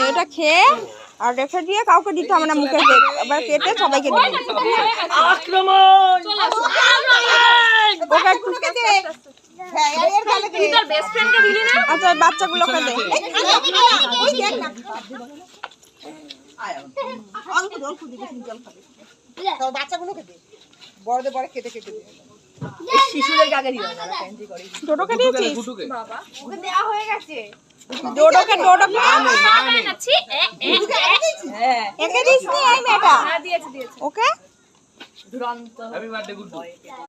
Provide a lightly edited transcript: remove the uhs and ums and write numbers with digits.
এটা খেয়ে আর রেখে দিয়ে কাউকে দিতে হবে না, মুখে আবার কেটে সবাইকে দিবে। আচ্ছা বাচ্চাগুলোকে দে। বাচ্চাগুলোকে দে, বড়দের পরে কেটে কেটে দে। শিশুদের কাকে দিও না, ক্যান্ডি করি। ডোডোকে দিয়েছিস? বাবা ওকে দেওয়া হয়ে গেছে। ডোডোকে আমি নাচ্ছি একে দিস নি এই মেয়েটা? হ্যাঁ দিয়েছি দিয়েছি। ওকে দুরন্ত। Happy birthday Guddu.